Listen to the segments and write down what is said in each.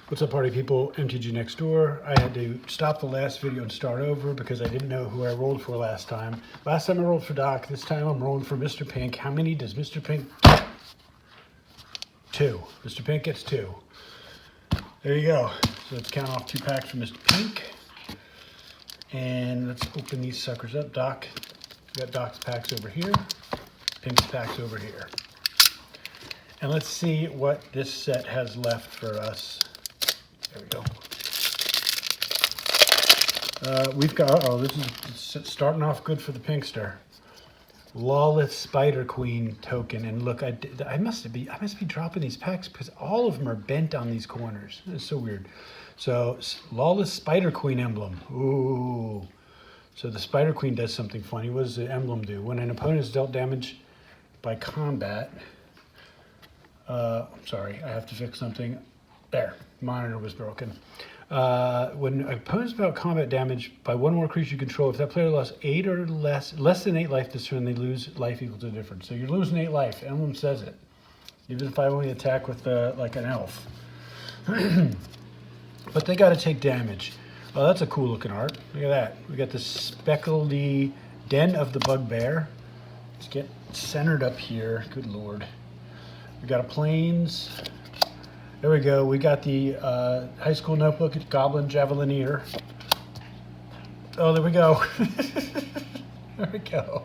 What's up, party people? MTG next door. I had to stop the last video and start over because I didn't know who I rolled for last time. Last time I rolled for Doc. This time I'm rolling for Mr. Pink. How many does Mr. Pink get? 2. Mr. Pink gets 2. There you go. So let's count off 2 packs for Mr. Pink. And let's open these suckers up. Doc, we got Doc's packs over here. Pink's packs over here. And let's see what this set has left for us. There we go. We've got, this is starting off good for the Pinkster. Lawless Spider Queen token. And look, I must be dropping these packs because all of them are bent on these corners. It's so weird. So, Lawless Spider Queen emblem. Ooh. So the Spider Queen does something funny. What does the emblem do? When an opponent is dealt damage by combat, I'm sorry, I have to fix something. There, monitor was broken. When an opponent's about combat damage by one more creature you control, if that player lost 8 or less than 8 life this turn, they lose life equal to the difference. So you're losing 8 life. Emblem says it. Even if I only attack with like an elf. But they got to take damage. Oh, that's a cool looking art. Look at that. We got the speckledy Den of the Bugbear. Let's get centered up here. Good lord. We got a Plains. There we go. We got the high school notebook at Goblin Javelineer. Oh, there we go. There we go.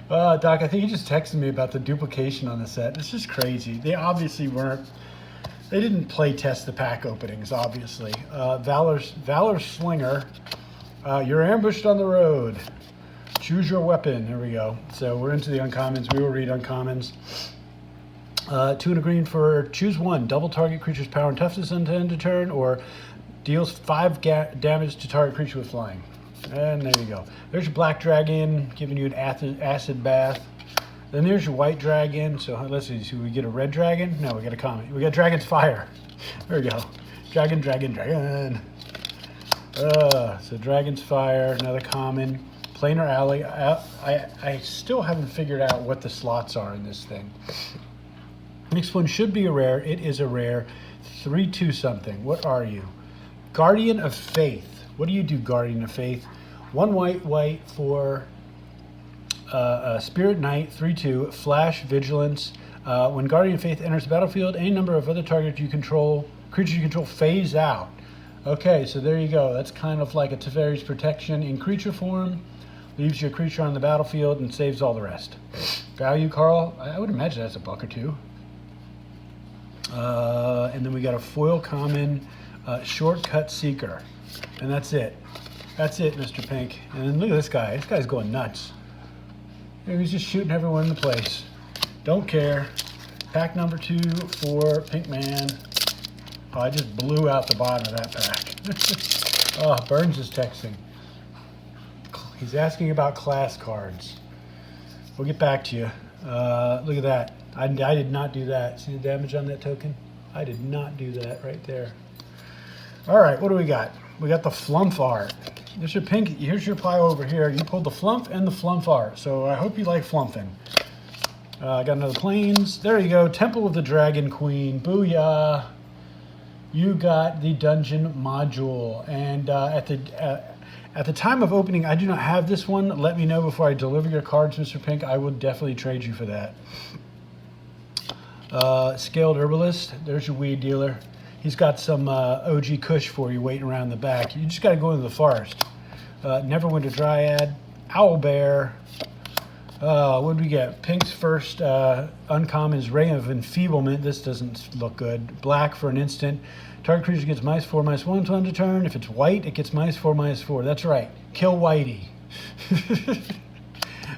Doc, I think you just texted me about the duplication on the set. It's just crazy. They obviously weren't. They didn't play test the pack openings, obviously. Valor Slinger. You're ambushed on the road. Choose your weapon. There we go. So we're into the uncommons. We will read uncommons. 2 and a green for choose 1. Double target creature's power and toughness until end of turn, or deals 5 damage to target creature with flying. And there you go. There's your black dragon, giving you an acid bath. Then there's your white dragon. So let's see, we get a red dragon? No, we got a comet. We got Dragon's Fire. There we go. Dragon. So Dragon's Fire, another common. Planar Alley. I still haven't figured out what the slots are in this thing. Next one should be a rare. It is a rare. 3/2 something. What are you? Guardian of Faith. What do you do, Guardian of Faith? 1 white for Spirit Knight. 3/2. Flash Vigilance. When Guardian of Faith enters the battlefield, any number of other creatures you control phase out. Okay, so there you go. That's kind of like a Teferi's Protection in creature form. Leaves your creature on the battlefield and saves all the rest. Value, Carl? I would imagine that's a buck or 2. And then we got a foil common Shortcut Seeker. And that's it. That's it, Mr. Pink. And then look at this guy. This guy's going nuts. He's just shooting everyone in the place. Don't care. Pack number 2 for Pink Man. Oh, I just blew out the bottom of that pack. Oh, Burns is texting. He's asking about class cards. We'll get back to you. Look at that. I did not do that. See the damage on that token? I did not do that right there. All right, what do we got? We got the Flump art. There's your pink. Here's your pile over here. You pulled the Flump and the Flump art, so I hope you like flumping. I got another Plains. There you go. Temple of the Dragon Queen. Booyah. You got the dungeon module. And at the time of opening, I do not have this one. Let me know before I deliver your cards, Mr. Pink. I will definitely trade you for that. Scaled Herbalist. There's your weed dealer. He's got some OG Kush for you waiting around the back. You just got to go into the forest. Neverwinter Dryad. Owlbear. What did we get? Pink's first uncommon is Ray of Enfeeblement. This doesn't look good. Black for an instant. Target creature gets -4/-1 to end of turn. If it's white, it gets -4/-4. That's right. Kill Whitey.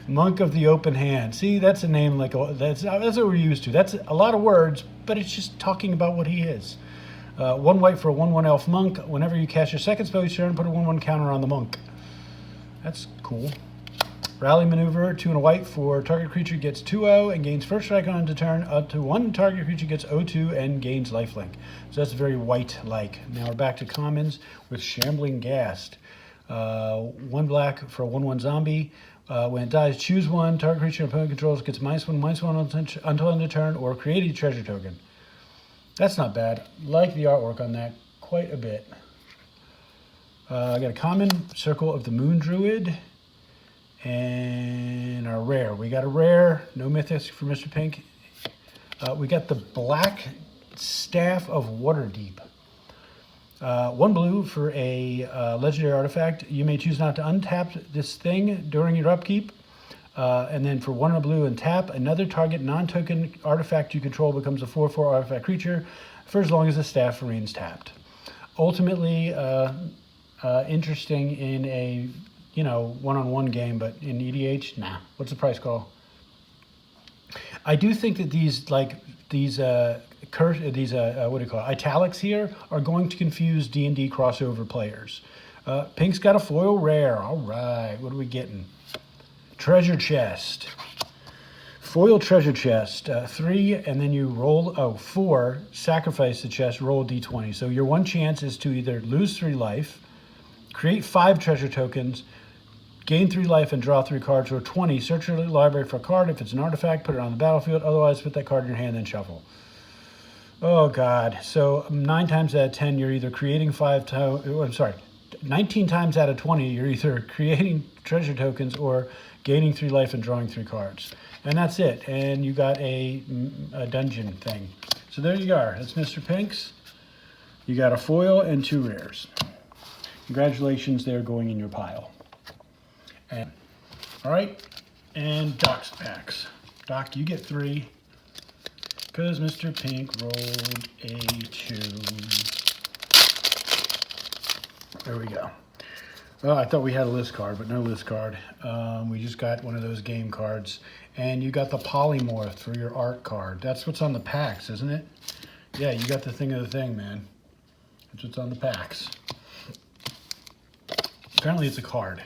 Monk of the Open Hand. See, that's a name like that's what we're used to. That's a lot of words, but it's just talking about what he is. 1 white for a 1/1 elf monk. Whenever you cast your second spell each turn, put a 1/1 counter on the monk. That's cool. Rally Maneuver, 2 and a white for target creature gets 2/0 and gains first strike on end of turn. Up to 1 target creature gets 0/2 and gains lifelink. So that's very white-like. Now we're back to commons with Shambling Ghast. 1 black for a 1/1 zombie. When it dies, choose 1. Target creature opponent controls gets -1/-1 until end of turn, or create a treasure token. That's not bad. Like the artwork on that quite a bit. I got a common, Circle of the Moon Druid, and our rare. We got a rare, no mythics for Mr. Pink. We got the Black Staff of Waterdeep. 1 blue for a legendary artifact. You may choose not to untap this thing during your upkeep. And then for 1 blue and tap, another target non-token artifact you control becomes a 4/4 artifact creature for as long as the staff remains tapped. Ultimately, interesting in a one-on-one game, but in EDH, nah. What's the price call? I do think that these italics here are going to confuse D&D crossover players. Pink's got a foil rare. All right, what are we getting? Treasure chest. Foil treasure chest. 3, and then you roll, 4, sacrifice the chest, roll a d20. So your one chance is to either lose 3 life, create 5 treasure tokens, gain 3 life and draw 3 cards, or 20, search your library for a card. If it's an artifact, put it on the battlefield. Otherwise, put that card in your hand and shuffle. Oh, God. So 9 times out of 10, you're either creating 19 times out of 20, you're either creating treasure tokens or gaining 3 life and drawing 3 cards. And that's it. And you got a dungeon thing. So there you are. That's Mr. Pink's. You got a foil and 2 rares. Congratulations, they're going in your pile. And, all right, and Doc's packs. Doc, you get 3, because Mr. Pink rolled a 2. There we go. Well, I thought we had a list card, but no list card. We just got one of those game cards. And you got the polymorph for your art card. That's what's on the packs, isn't it? Yeah, you got the thing of the thing, man. That's what's on the packs. Apparently it's a card.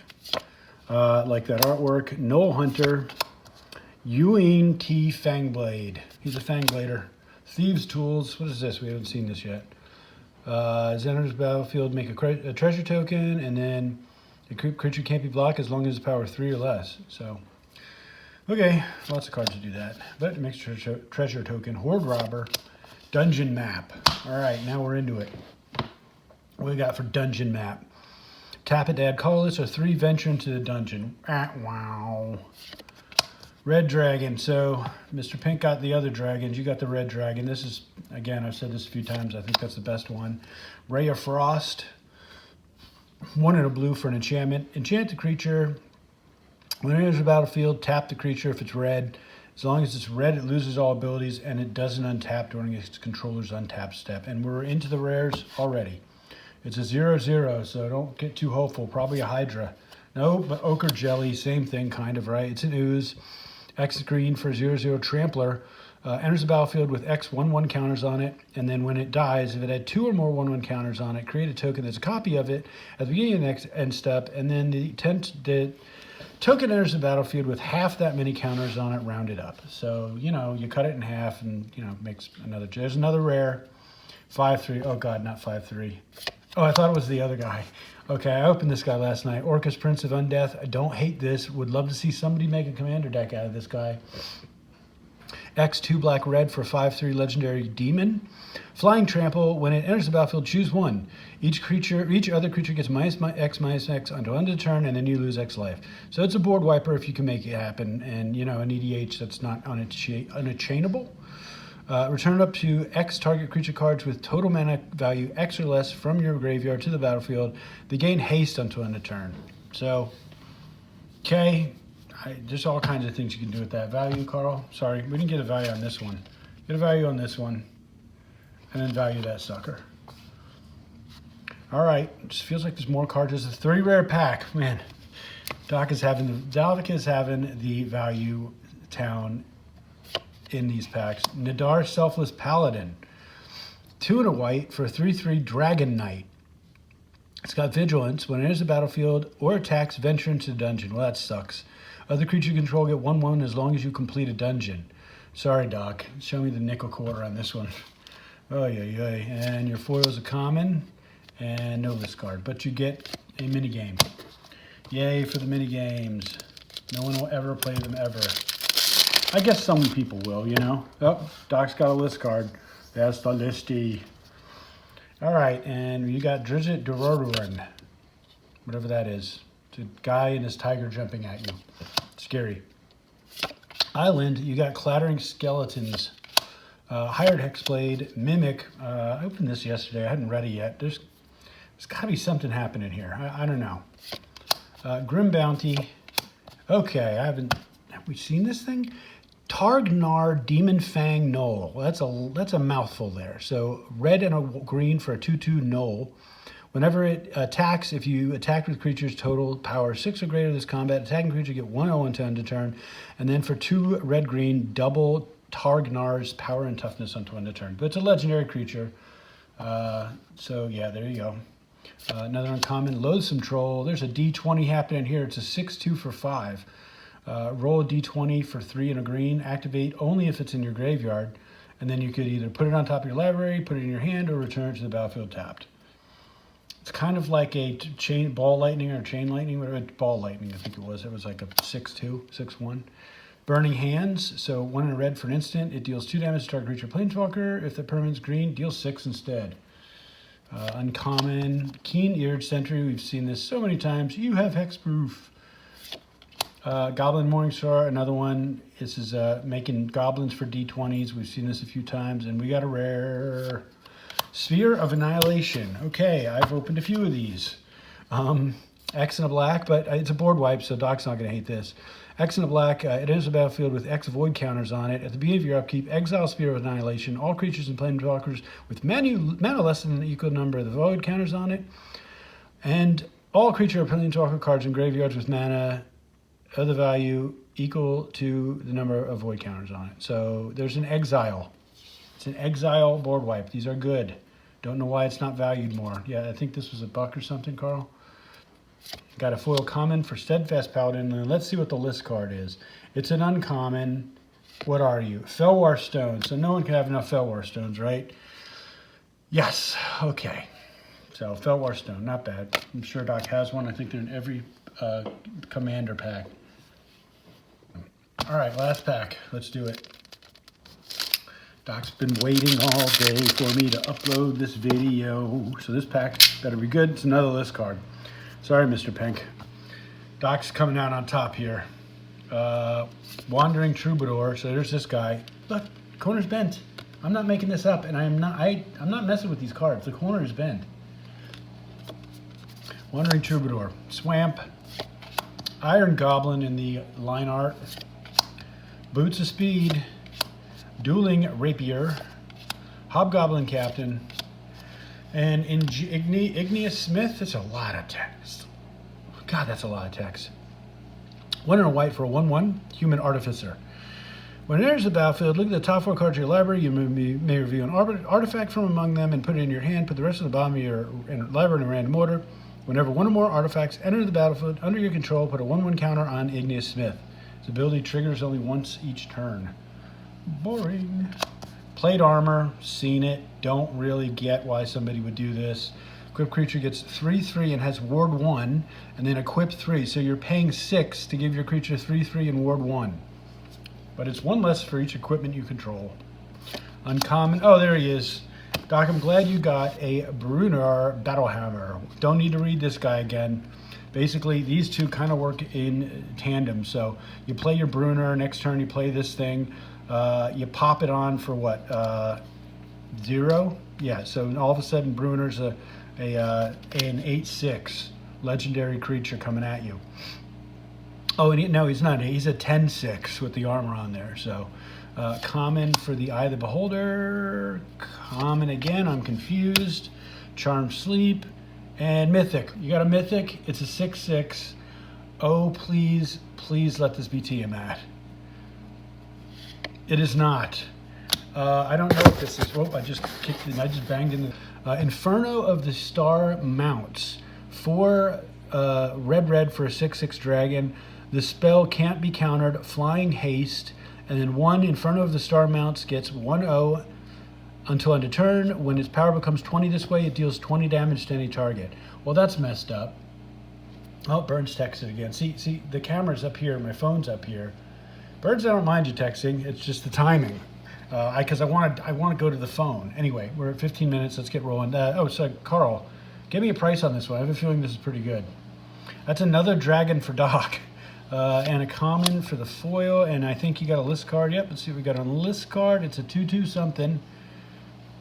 Like that artwork. Noel Hunter, Ewing T. Fangblade. He's a Fangblader. Thieves' Tools. What is this? We haven't seen this yet. As enters the battlefield, make a treasure token, and then the creature can't be blocked as long as it's power 3 or less. So, okay, lots of cards to do that. But it makes treasure token. Horde Robber, Dungeon Map. All right, now we're into it. What we got for Dungeon Map? Tap it to add colorless or 3 venture into the dungeon. Wow. Red Dragon. So Mr. Pink got the other dragons. You got the Red Dragon. This is, again, I've said this a few times. I think that's the best one. Ray of Frost. 1 and a blue for an enchantment. Enchant the creature. When it enters the battlefield, tap the creature if it's red. As long as it's red, it loses all abilities, and it doesn't untap during its controller's untap step. And we're into the rares already. It's a 0/0, so don't get too hopeful. Probably a Hydra. No, but Ochre Jelly, same thing, kind of, right? It's an ooze. X green for 0/0 Trampler. Enters the battlefield with X 1/1 counters on it, and then when it dies, if it had 2 or more 1/1 counters on it, create a token that's a copy of it at the beginning of the next end step, and then the token enters the battlefield with half that many counters on it, rounded up. So, you cut it in half and, makes another. There's another rare. 5/3. Oh, God, not 5/3. Oh, I thought it was the other guy. Okay, I opened this guy last night. Orcus, Prince of Undeath. I don't hate this. Would love to see somebody make a commander deck out of this guy. X 2 black red for 5/3 legendary demon. Flying Trample. When it enters the battlefield, choose 1. Each other creature gets -X until end of the turn, and then you lose X life. So it's a board wiper if you can make it happen. And in EDH, that's not unattainable. Return up to X target creature cards with total mana value X or less from your graveyard to the battlefield. They gain haste until end of turn. So, okay, there's all kinds of things you can do with that value, Carl. Sorry, we didn't get a value on this one. Get a value on this one, and then value that sucker. All right, it just feels like there's more cards. There's a 3 rare pack. Man, Doc is having the value town in these packs. Nadar Selfless Paladin. 2 and a white for 3/3 Dragon Knight. It's got Vigilance. When it enters the battlefield or attacks, venture into the dungeon. Well, that sucks. Other creature you control get 1/1 as long as you complete a dungeon. Sorry, Doc. Show me the nickel quarter on this one. Oh, yeah. And your foil is a common and no list card. But you get a mini game. Yay for the mini games. No one will ever play them ever. I guess some people will, Oh, Doc's got a list card. That's the listy. All right, and you got Drizzt Do'Urden, whatever that is. It's a guy and his tiger jumping at you. Scary. Island, you got Clattering Skeletons. Hired Hexblade, Mimic. I opened this yesterday. I hadn't read it yet. There's got to be something happening here. I don't know. Grim Bounty. Okay, have we seen this thing? Targnar Demon Fang Knoll. Well, that's a mouthful there. So red and a green for a 2/2 Knoll. Whenever it attacks, if you attack with creatures total power 6 or greater this combat, attacking creature get 1/0 until end of turn. And then for 2 red-green, double Targnar's power and toughness until end of turn. But it's a legendary creature. So yeah, there you go. Another uncommon, Loathsome Troll. There's a D20 happening here. It's a 6/2 for 5. Roll a D20 for 3 and a green. Activate only if it's in your graveyard. And then you could either put it on top of your library, put it in your hand, or return it to the battlefield tapped. It's kind of like a ball lightning or chain lightning, whatever. Ball lightning, I think it was. It was like a 6/2, 6/1. Burning Hands. So 1 in a red for an instant. It deals 2 damage to target creature planeswalker. If the permanent's green, deals 6 instead. Uncommon. Keen-Eared Sentry. We've seen this so many times. You have hexproof. Goblin Morningstar, another one. This is making goblins for D20s. We've seen this a few times. And we got a rare Sphere of Annihilation. Okay, I've opened a few of these. X and a black, but it's a board wipe, so Doc's not going to hate this. X and a black, it enters the battlefield with X void counters on it. At the beginning of your upkeep, exile Sphere of Annihilation. All creatures and planeswalkers with mana less than an equal number of the void counters on it. And all creature or planeswalker cards in graveyards with mana of the value equal to the number of void counters on it. So there's an exile. It's an exile board wipe. These are good. Don't know why it's not valued more. Yeah, I think this was $1 or something, Carl. Got a foil common for Steadfast Paladin. And let's see what the list card is. It's an uncommon. What are you? Felwar Stones. So no one can have enough Felwar Stones, right? Yes. Okay. So Felwar Stone, not bad. I'm sure Doc has one. I think they're in every commander pack. All right, last pack. Let's do it. Doc's been waiting all day for me to upload this video. So this pack better be good. It's another list card. Sorry, Mr. Pink. Doc's coming out on top here. Wandering Troubadour. So there's this guy. Look, corner's bent. I'm not making this up, and I'm not messing with these cards. The corner is bent. Wandering Troubadour. Swamp. Iron Goblin in the line art. Boots of Speed. Dueling Rapier. Hobgoblin Captain. And Igneous Smith. That's a lot of text. God, that's a lot of text. 1 and a white for a 1/1 Human Artificer. When it enters the battlefield, look at the top 4 cards of your library. You may review an artifact from among them and put it in your hand. Put the rest of the bottom of your library in a random order. Whenever 1 or more artifacts enter the battlefield under your control, put a 1/1 counter on Igneous Smith. Its ability triggers only once each turn. Boring. Plate Armor, seen it. Don't really get why somebody would do this. Equipped creature gets 3/3 and has ward 1, and then equip 3. So you're paying 6 to give your creature 3/3 and ward 1. But it's 1 less for each equipment you control. Uncommon. Oh, there he is. Doc, I'm glad you got a Brunner Battlehammer. Don't need to read this guy again. Basically, these two kind of work in tandem. So you play your Brunner, next turn you play this thing. You pop it on for what? 0? Yeah, so all of a sudden Brunner's an 8/6 legendary creature coming at you. Oh, and no, he's not. He's a 10/6 with the armor on there. So common for the Eye of the Beholder. Common again, I'm confused. Charm Sleep. And Mythic. You got a Mythic. It's a 6/6. Oh, please, please let this be Tiamat. It is not. I don't know if this is. Oh, I just kicked it. I just banged in the Inferno of the Star Mounts. 4 red for a 6/6 dragon. The spell can't be countered. Flying Haste, and then 1 Inferno of the Star Mounts gets 1/0 until end of turn. When its power becomes 20 this way, it deals 20 damage to any target. Well, that's messed up. Oh, Burns texted again. See, the camera's up here. My phone's up here. Birds, I don't mind you texting. It's just the timing. Because I want to go to the phone. Anyway, we're at 15 minutes. Let's get rolling. So Carl, give me a price on this one. I have a feeling this is pretty good. That's another dragon for Doc. And a common for the foil. And I think you got a list card. Yep, let's see what we got on the list card. It's a 2/2 something.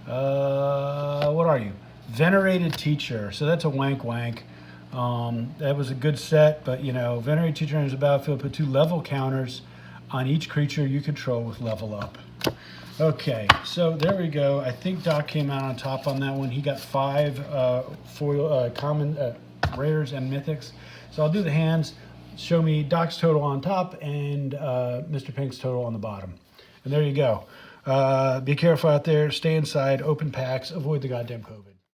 What are you? Venerated Teacher. So that's a wank. That was a good set, but you know, Venerated Teacher enters the battlefield, put 2 level counters on each creature you control with level up. Okay, so there we go. I think Doc came out on top on that one. He got 5 foil, common, rares and mythics. So I'll do the hands. Show me Doc's total on top and Mr. Pink's total on the bottom. And there you go. Be careful out there. Stay inside. Open packs. Avoid the goddamn COVID.